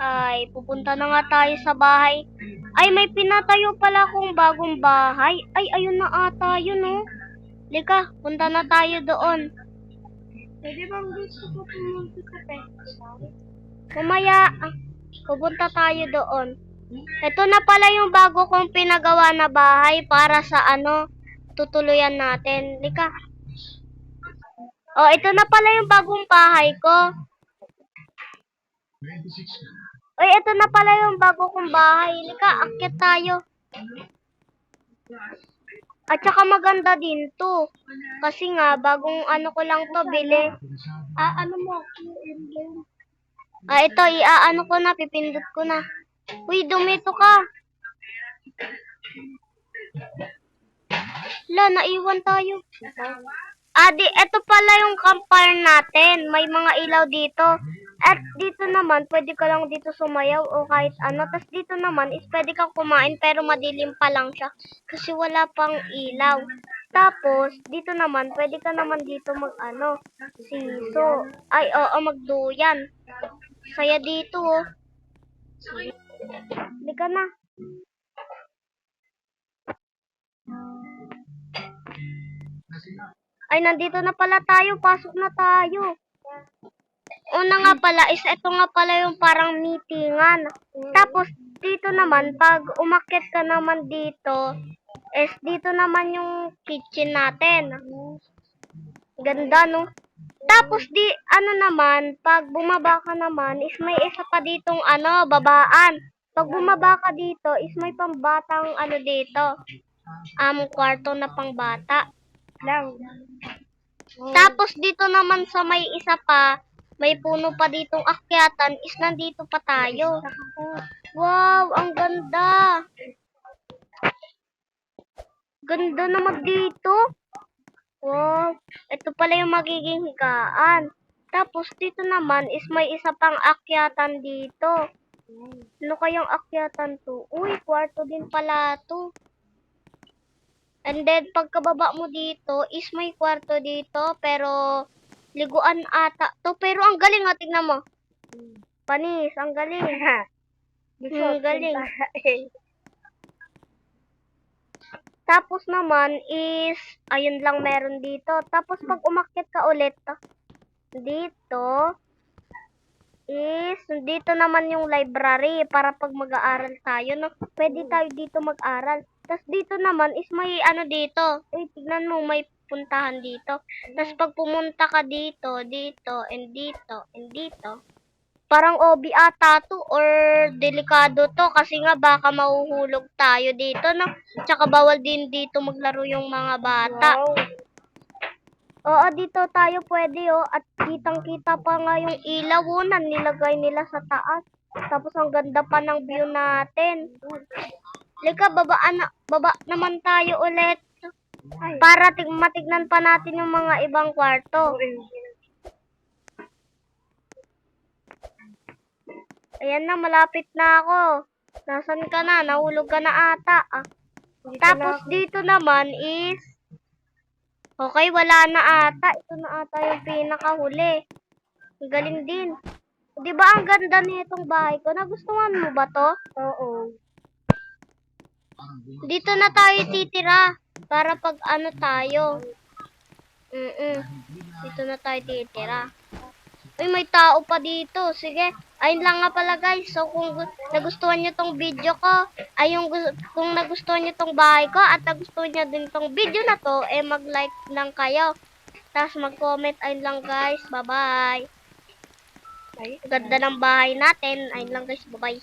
Ay, pupunta na nga tayo sa bahay. Ay, may pinatayo pala akong bagong bahay. Ay, ayun na ata yun, oh. Lika, punta na tayo doon. Pwede bang gusto ko pumunta sa pesta? Mamaya, pupunta tayo doon. Ito na pala yung bago kong pinagawa na bahay para sa tutuluyan natin. Lika. Oh, ito na pala yung bagong bahay ko. Uy, ito na pala yung bago kong bahay. Lika, akyat tayo. At saka maganda din to. Kasi nga, bagong ko lang to bili. Ano mo? Ito, ko na, pipindot ko na. Uy, dumito ka. Naiwan tayo. Ito pala yung campfire natin. May mga ilaw dito. At dito naman, pwede ka lang dito sumayaw o kahit ano. Tapos dito naman is pwede kang kumain pero madilim pa lang siya. Kasi wala pang ilaw. Tapos, dito naman, pwede ka naman dito siso. Ay, oo, magduyan. Saya dito, oh. Hindi ka na. Ay, nandito na pala tayo. Pasok na tayo. Una nga pala is ito nga pala yung parang meetingan. Tapos, dito naman, pag umakyat ka naman dito, is dito naman yung kitchen natin. Ganda, no? Tapos, naman, pag bumaba ka naman, is may isa pa ditong babaan. Pag bumaba ka dito, is may pambatang dito. Kwarto na pangbata. Tapos dito naman sa may isa pa, may puno pa ditong akyatan, is nandito pa tayo. Wow, ang ganda. Ganda naman dito. Wow, ito pala yung magiging higaan. Tapos dito naman is may isa pang akyatan dito. Ano kayang akyatan to? Uy, kwarto din pala to. And then, pagkababa mo dito, is may kwarto dito, pero liguan ata to. Pero ang galing, tignan mo. Panis, ang galing. Ang galing. Tapos naman is, ayun lang meron dito. Tapos pag umakyat ka ulit, dito, is, dito naman yung library para pag mag-aaral tayo, no? Pwede tayo dito mag-aral. Tapos dito naman is may dito. Tignan mo, may puntahan dito. Tapos pag pumunta ka dito, and dito. Parang OB ata to or delikado to kasi nga baka mahuhulog tayo dito, no? Tsaka bawal din dito maglaro yung mga bata. Wow. Oo, dito tayo pwede, oh. At kitang-kita pa nga yung ilaw, oh, na nilagay nila sa taas. Tapos ang ganda pa ng view natin. Lika, baba naman tayo ulit. Para matignan pa natin yung mga ibang kwarto. Ayan na, malapit na ako. Nasaan ka na? Nahulog ka na ata. Tapos dito naman is, okay, wala na ata. Ito na ata yung pinakahuli. Ang galing din. Di ba ang ganda nitong bahay ko? Nagustuhan mo ba to? Oo. Dito na tayo titira. Para pag tayo. Dito na tayo titira. Uy, may tao pa dito. Sige. Ayun lang nga pala guys. So, kung nagustuhan nyo tong video ko, kung nagustuhan nyo tong bahay ko, at nagustuhan nyo din tong video na to, mag-like lang kayo. Tapos mag-comment. Ayun lang guys. Bye-bye. Ganda ng bahay natin. Ayun lang guys. Bye-bye.